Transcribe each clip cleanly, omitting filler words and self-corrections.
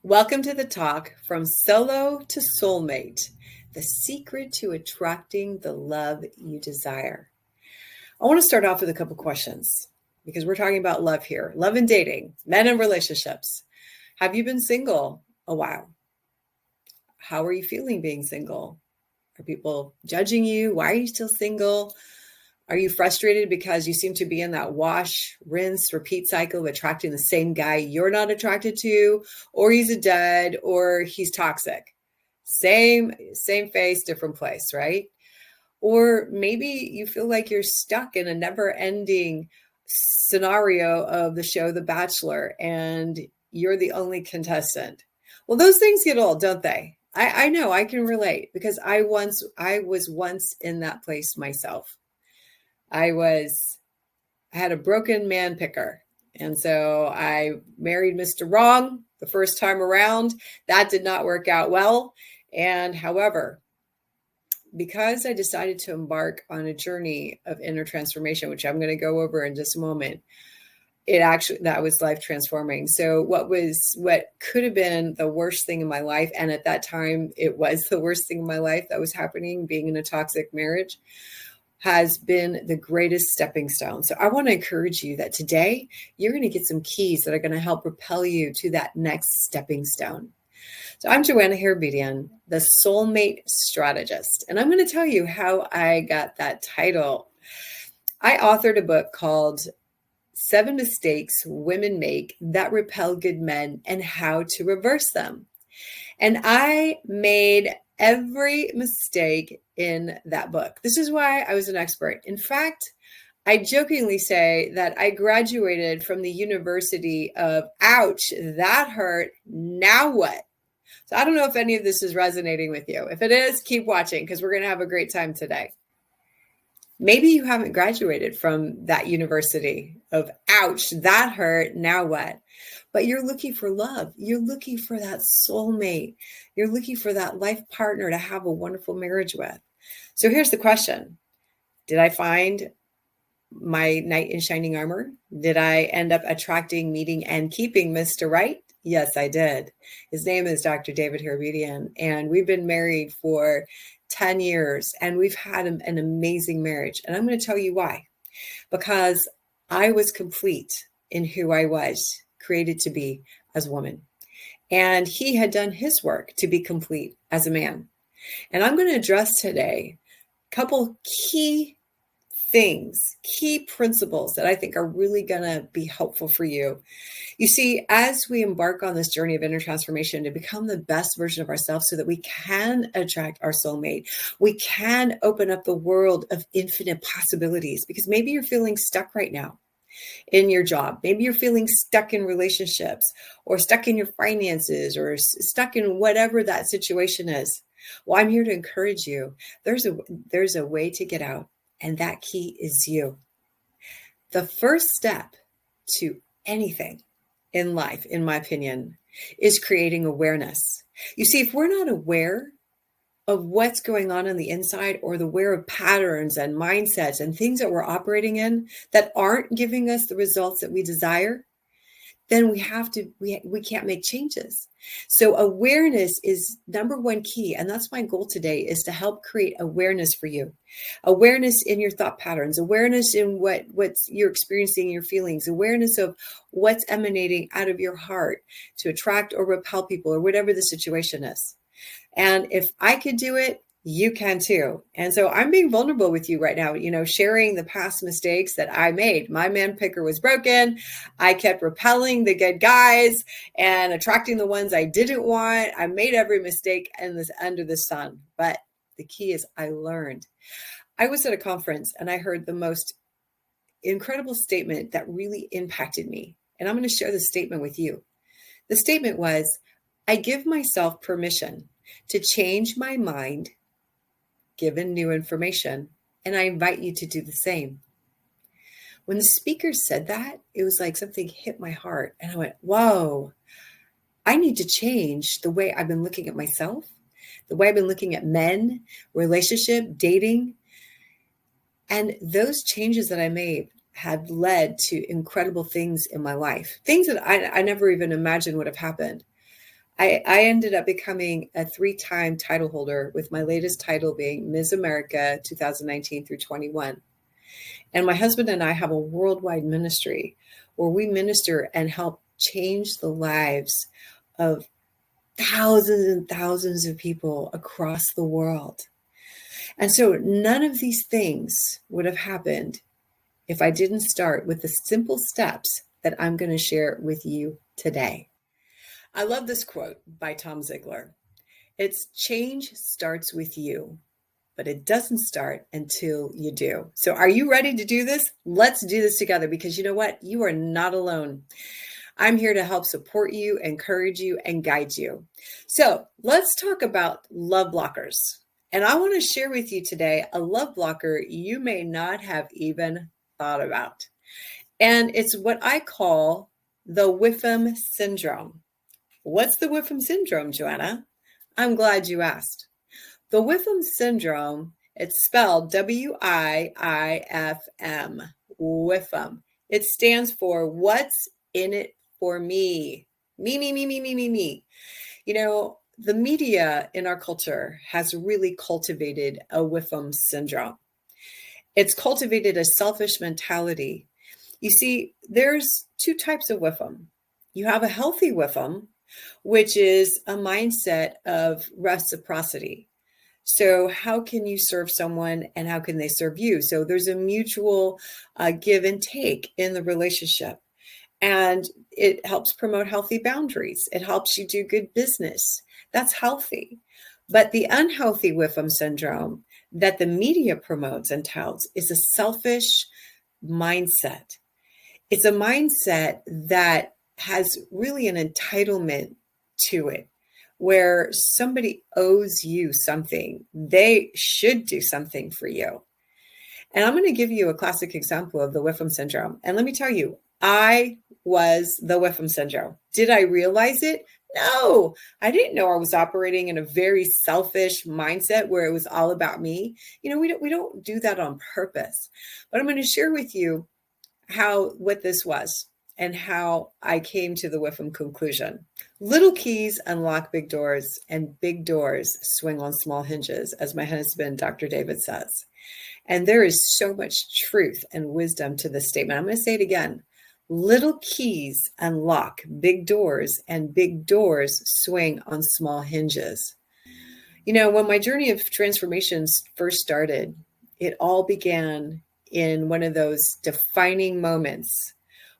Welcome to the talk from solo to soulmate, the secret to attracting the love you desire. I want to start off with a couple questions because we're talking about love here, love and dating, men and relationships. Have you been single a while? How are you feeling being single? Are people judging you? Why are you still single? Are you frustrated because you seem to be in that wash, rinse, repeat cycle of attracting the same guy you're not attracted to, or he's a dud, or he's toxic? Same face, different place, right? Or maybe you feel like you're stuck in a never-ending scenario of the show The Bachelor and you're the only contestant. Well, those things get old, don't they? I know, I can relate because I was once in that place myself. I had a broken man picker. And so I married Mr. Wrong the first time around. That did not work out well. And however, because I decided to embark on a journey of inner transformation, which I'm going to go over in just a moment, that was life transforming. So what could have been the worst thing in my life, and at that time it was the worst thing in my life that was happening, being in a toxic marriage, has been the greatest stepping stone. So I want to encourage you that today you're going to get some keys that are going to help propel you to that next stepping stone. So I'm Joanna Herabedian, the Soulmate Strategist, and I'm going to tell you how I got that title. I authored a book called 7 Mistakes Women Make That Repel Good Men and How to Reverse Them. And I made every mistake in that book. This is why I was an expert. In fact, I jokingly say that I graduated from the University of ouch, that hurt, now what? So I don't know if any of this is resonating with you. If it is, keep watching because we're going to have a great time today. Maybe you haven't graduated from that university of ouch, that hurt, now what? But you're looking for love. You're looking for that soulmate. You're looking for that life partner to have a wonderful marriage with. So here's the question. Did I find my knight in shining armor? Did I end up attracting, meeting, and keeping Mr. Right? Yes, I did. His name is Dr. David Herabedian, and we've been married for 10 years, and we've had an amazing marriage. And I'm going to tell you why. Because I was complete in who I was created to be as a woman. And he had done his work to be complete as a man. And I'm going to address today a couple key things, key principles that I think are really going to be helpful for you. You see, as we embark on this journey of inner transformation to become the best version of ourselves so that we can attract our soulmate, we can open up the world of infinite possibilities, because maybe you're feeling stuck right now in your job. Maybe you're feeling stuck in relationships or stuck in your finances or stuck in whatever that situation is. Well, I'm here to encourage you. There's a way to get out. And that key is you. The first step to anything in life, in my opinion, is creating awareness. You see, if we're not aware of what's going on the inside, or aware of patterns and mindsets and things that we're operating in that aren't giving us the results that we desire, then we can't make changes. So awareness is number one key. And that's my goal today, is to help create awareness for you. Awareness in your thought patterns, awareness in what's you're experiencing, your feelings, awareness of what's emanating out of your heart to attract or repel people or whatever the situation is. And if I could do it, you can too. And so I'm being vulnerable with you right now, sharing the past mistakes that I made. My man picker was broken. I kept repelling the good guys and attracting the ones I didn't want. I made every mistake under the sun. But the key is I learned. I was at a conference and I heard the most incredible statement that really impacted me. And I'm going to share this statement with you. The statement was, I give myself permission to change my mind given new information, and I invite you to do the same. When the speaker said that, it was like something hit my heart, and I went, whoa, I need to change the way I've been looking at myself, the way I've been looking at men, relationship, dating. And those changes that I made have led to incredible things in my life, things that I never even imagined would have happened. I ended up becoming a 3-time title holder, with my latest title being Ms. America 2019 through 21. And my husband and I have a worldwide ministry where we minister and help change the lives of thousands and thousands of people across the world. And so none of these things would have happened if I didn't start with the simple steps that I'm going to share with you today. I love this quote by Tom Ziglar. It's change starts with you, but it doesn't start until you do. So are you ready to do this? Let's do this together, because you know what? You are not alone. I'm here to help support you, encourage you, and guide you. So let's talk about love blockers. And I want to share with you today a love blocker you may not have even thought about. And it's what I call the Whiffam syndrome. What's the Whiffam syndrome, Joanna? I'm glad you asked. The Whiffam syndrome, it's spelled W-I-I-F-M, Whiffam. It stands for what's in it for me. Me. You know, the media in our culture has really cultivated a Whiffam syndrome. It's cultivated a selfish mentality. You see, there's 2 types of Whiffam. You have a healthy Whiffam, which is a mindset of reciprocity. So how can you serve someone and how can they serve you? So there's a mutual give and take in the relationship. And it helps promote healthy boundaries. It helps you do good business. That's healthy. But the unhealthy Whiffam syndrome that the media promotes and touts is a selfish mindset. It's a mindset that has really an entitlement to it, where somebody owes you something. They should do something for you. And I'm going to give you a classic example of the Whiffam syndrome. And let me tell you, I was the Whiffam syndrome. Did I realize it? No, I didn't know I was operating in a very selfish mindset where it was all about me. You know, we don't do that on purpose. But I'm going to share with you what this was and how I came to the Whiffam conclusion. Little keys unlock big doors, and big doors swing on small hinges, as my husband, Dr. David, says. And there is so much truth and wisdom to this statement. I'm going to say it again. Little keys unlock big doors, and big doors swing on small hinges. You know, when my journey of transformation first started, it all began in one of those defining moments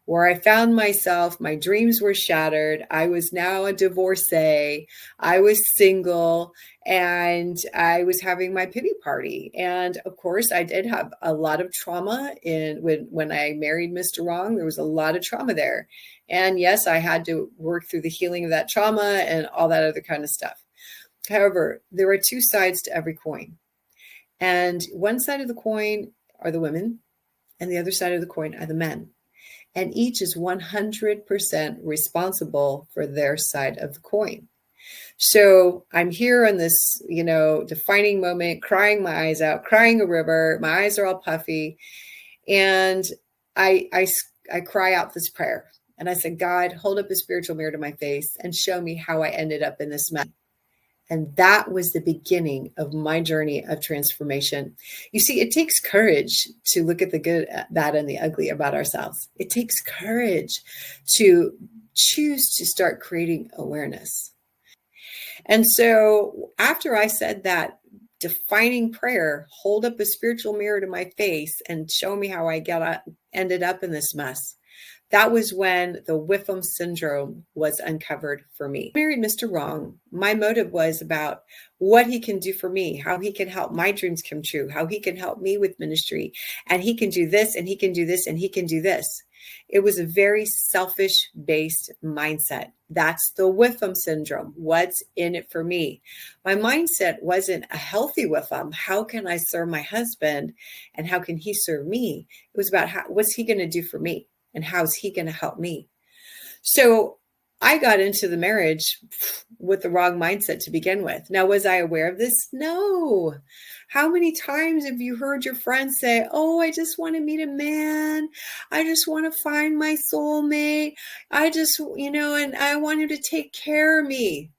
where I found myself, my dreams were shattered. I was now a divorcee. I was single, and I was having my pity party. And of course, I did have a lot of trauma when I married Mr. Wrong. There was a lot of trauma there. And yes, I had to work through the healing of that trauma and all that other kind of stuff. However, there are 2 sides to every coin. And one side of the coin are the women, and the other side of the coin are the men. And each is 100% responsible for their side of the coin. So I'm here in this, defining moment, crying my eyes out, crying a river. My eyes are all puffy. And I cry out this prayer. And I said, God, hold up a spiritual mirror to my face and show me how I ended up in this mess. And that was the beginning of my journey of transformation. You see, it takes courage to look at the good, bad, and the ugly about ourselves. It takes courage to choose to start creating awareness. And so after I said that defining prayer, hold up a spiritual mirror to my face and show me how I ended up in this mess, that was when the Whiffam syndrome was uncovered for me. I married Mr. Wrong. My motive was about what he can do for me, how he can help my dreams come true, how he can help me with ministry, and he can do this, and he can do this, and he can do this. It was a very selfish-based mindset. That's the Whiffam syndrome. What's in it for me? My mindset wasn't a healthy Whiffam. How can I serve my husband, and how can he serve me? It was about what's he going to do for me? And how's he going to help me? So I got into the marriage with the wrong mindset to begin with. Now, was I aware of this? No. How many times have you heard your friends say, oh, I just want to meet a man. I just want to find my soulmate. I just, and I want him to take care of me.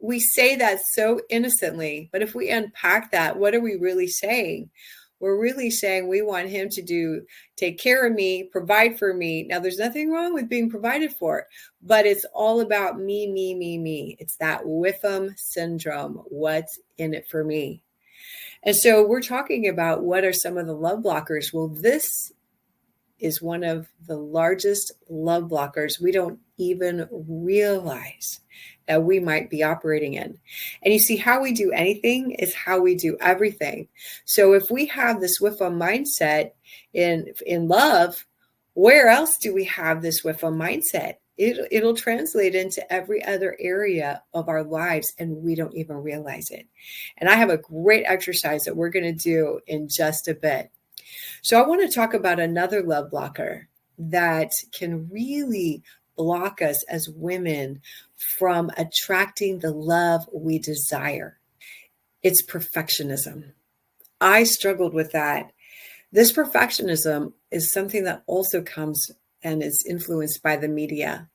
We say that so innocently, but if we unpack that, what are we really saying? We're really saying we want him to take care of me, provide for me. Now, there's nothing wrong with being provided for, but it's all about me, me, me, me. It's that Witham syndrome. What's in it for me? And so we're talking about what are some of the love blockers. Well, this is one of the largest love blockers we don't even realize that we might be operating in. And you see, how we do anything is how we do everything. So if we have this Witham mindset in love, where else do we have this Witham mindset? It'll translate into every other area of our lives, and we don't even realize it. And I have a great exercise that we're going to do in just a bit. So I want to talk about another love blocker that can really block us as women from attracting the love we desire. It's perfectionism. I struggled with that. This perfectionism is something that also comes and is influenced by the media.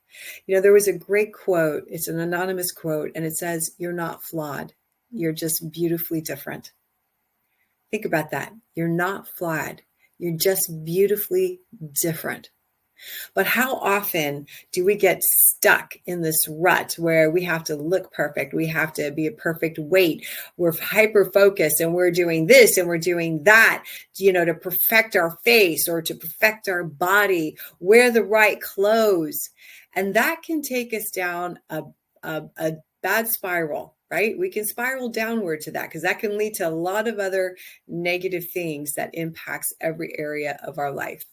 There was a great quote. It's an anonymous quote, and it says, "You're not flawed. You're just beautifully different." Think about that. You're not flawed. You're just beautifully different. But how often do we get stuck in this rut where we have to look perfect? We have to be a perfect weight. We're hyper focused and we're doing this and we're doing that, to perfect our face or to perfect our body, wear the right clothes. And that can take us down a bad spiral, right? We can spiral downward to that because that can lead to a lot of other negative things that impacts every area of our life.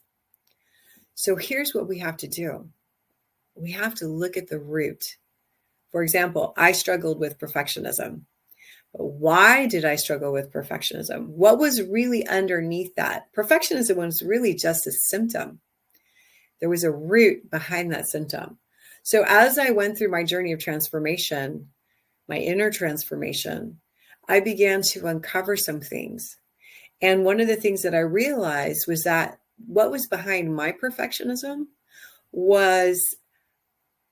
So here's what we have to do. We have to look at the root. For example, I struggled with perfectionism. But why did I struggle with perfectionism? What was really underneath that? Perfectionism was really just a symptom. There was a root behind that symptom. So as I went through my journey of transformation, my inner transformation, I began to uncover some things. And one of the things that I realized was that what was behind my perfectionism was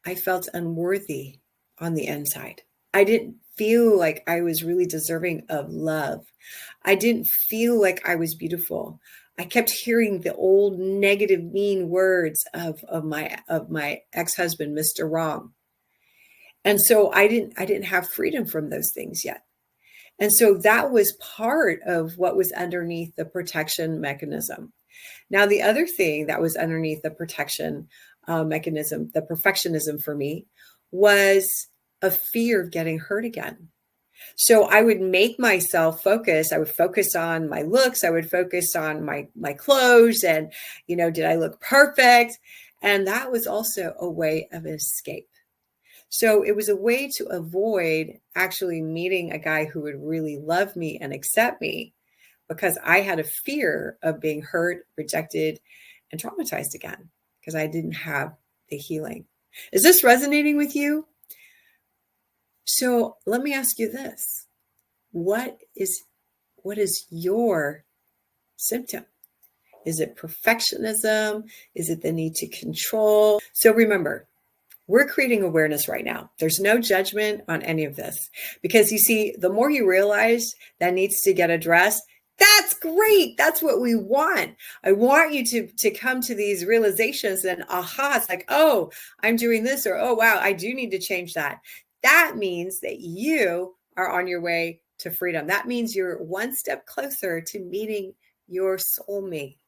I felt unworthy on the inside. I didn't feel like I was really deserving of love. I didn't feel like I was beautiful. I kept hearing the old negative, mean words of my ex-husband, Mr. Wrong. And so I didn't have freedom from those things yet. And so that was part of what was underneath the protection mechanism. Now, the other thing that was underneath the protection mechanism, the perfectionism for me, was a fear of getting hurt again. So I would make myself focus. I would focus on my looks. I would focus on my clothes and, did I look perfect? And that was also a way of escape. So it was a way to avoid actually meeting a guy who would really love me and accept me because I had a fear of being hurt, rejected, and traumatized again because I didn't have the healing. Is this resonating with you? So let me ask you this. What is your symptom? Is it perfectionism? Is it the need to control? So remember, we're creating awareness right now. There's no judgment on any of this because you see, the more you realize that needs to get addressed, that's great. That's what we want. I want you to come to these realizations and aha, it's like, oh, I'm doing this, or oh, wow, I do need to change that. That means that you are on your way to freedom. That means you're one step closer to meeting your soulmate.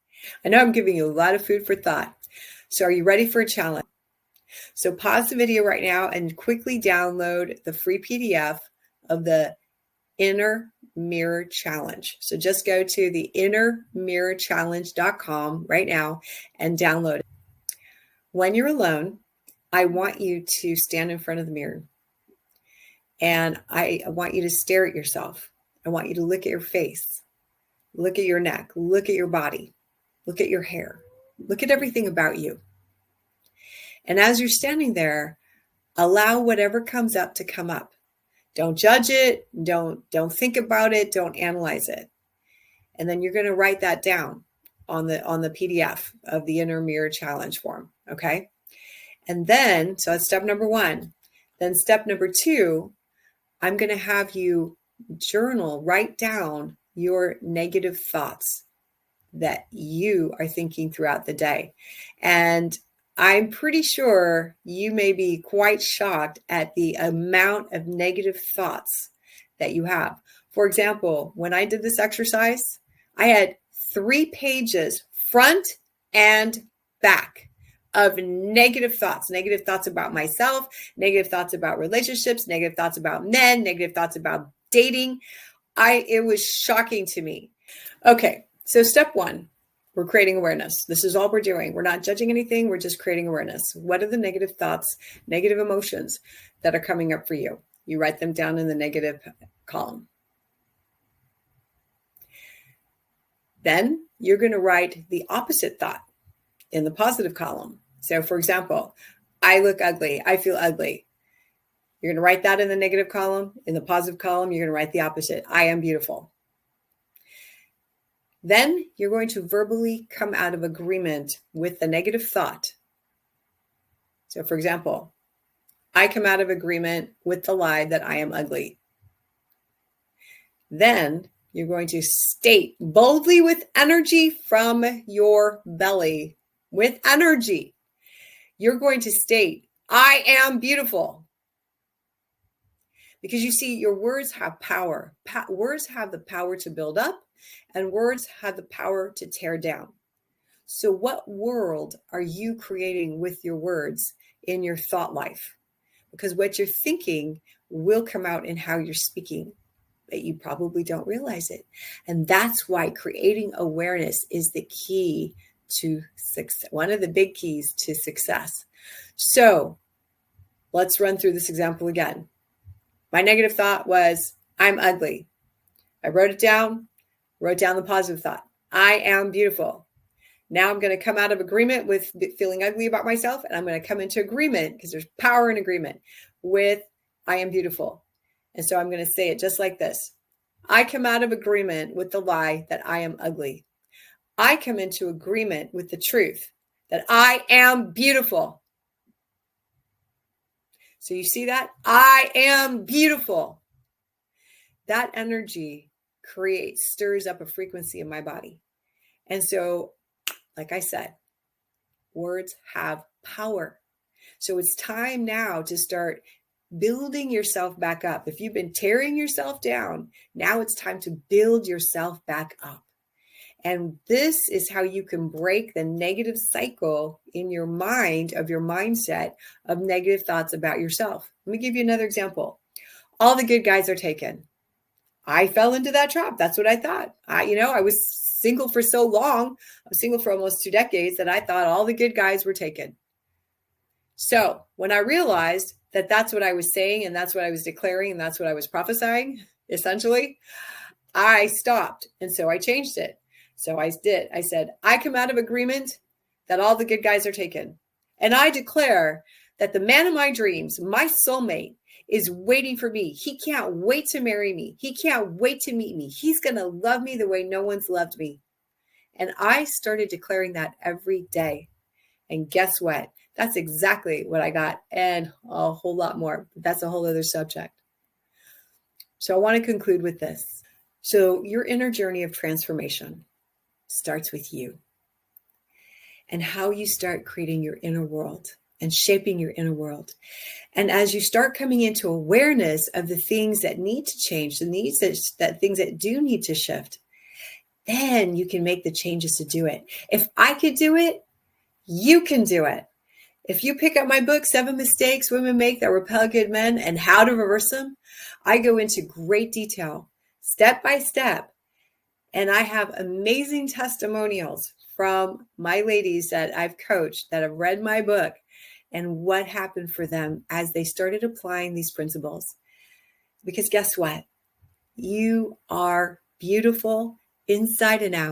I know I'm giving you a lot of food for thought. So are you ready for a challenge? So pause the video right now and quickly download the free PDF of the Inner Mirror Challenge. So just go to the innermirrorchallenge.com right now and download it. When you're alone, I want you to stand in front of the mirror and I want you to stare at yourself. I want you to look at your face, look at your neck, look at your body, look at your hair, look at everything about you. And as you're standing there, allow whatever comes up to come up. Don't judge it. Don't think about it. Don't analyze it. And then you're going to write that down on the PDF of the Inner Mirror Challenge form. Okay. And then, so that's step number 1. Then step number 2, I'm going to have you journal, write down your negative thoughts that you are thinking throughout the day. And I'm pretty sure you may be quite shocked at the amount of negative thoughts that you have. For example, when I did this exercise, I had 3 pages, front and back, of negative thoughts about myself, negative thoughts about relationships, negative thoughts about men, negative thoughts about dating. It was shocking to me. Okay, so step 1, we're creating awareness. This is all we're doing. We're not judging anything. We're just creating awareness. What are the negative thoughts, negative emotions that are coming up for you? You write them down in the negative column. Then you're going to write the opposite thought in the positive column. So for example, I look ugly. I feel ugly. You're going to write that in the negative column. In the positive column, you're going to write the opposite. I am beautiful. Then you're going to verbally come out of agreement with the negative thought. So for example, I come out of agreement with the lie that I am ugly. Then you're going to state boldly with energy from your belly, with energy. You're going to state, I am beautiful. Because you see, your words have power. Words have the power to build up, and words have the power to tear down. So what world are you creating with your words in your thought life? Because what you're thinking will come out in how you're speaking, but you probably don't realize it. And that's why creating awareness is the key to success, one of the big keys to success. So let's run through this example again. My negative thought was, I'm ugly. I wrote it down, wrote down the positive thought. I am beautiful. Now I'm going to come out of agreement with feeling ugly about myself, and I'm going to come into agreement, because there's power in agreement, with I am beautiful. And so I'm going to say it just like this. I come out of agreement with the lie that I am ugly. I come into agreement with the truth that I am beautiful. So you see that? I am beautiful. That energy stirs up a frequency in my body. And so, like I said, words have power. So it's time now to start building yourself back up. If you've been tearing yourself down, now it's time to build yourself back up. And this is how you can break the negative cycle in your mind, of your mindset of negative thoughts about yourself. Let me give you another example. All the good guys are taken. I fell into that trap. That's what I thought. I was single for so long. I was single for almost 2 decades that I thought all the good guys were taken. So when I realized that that's what I was saying, and that's what I was declaring, and that's what I was prophesying, essentially, I stopped. And so I changed it. So I did. I said, I come out of agreement that all the good guys are taken. And I declare that the man of my dreams, my soulmate, is waiting for me. He can't wait to marry me. He can't wait to meet me. He's going to love me the way no one's loved me. And I started declaring that every day. And guess what? That's exactly what I got, and a whole lot more. But that's a whole other subject. So I want to conclude with this. So your inner journey of transformation starts with you, and how you start creating your inner world and shaping your inner world. And as you start coming into awareness of the things that need to change, that things that do need to shift, then you can make the changes to do it. If I could do it, you can do it. If you pick up my book, 7 Mistakes Women Make That Repel Good Men and How to Reverse Them, I go into great detail, step by step. And I have amazing testimonials from my ladies that I've coached that have read my book and what happened for them as they started applying these principles. Because guess what? You are beautiful inside and out.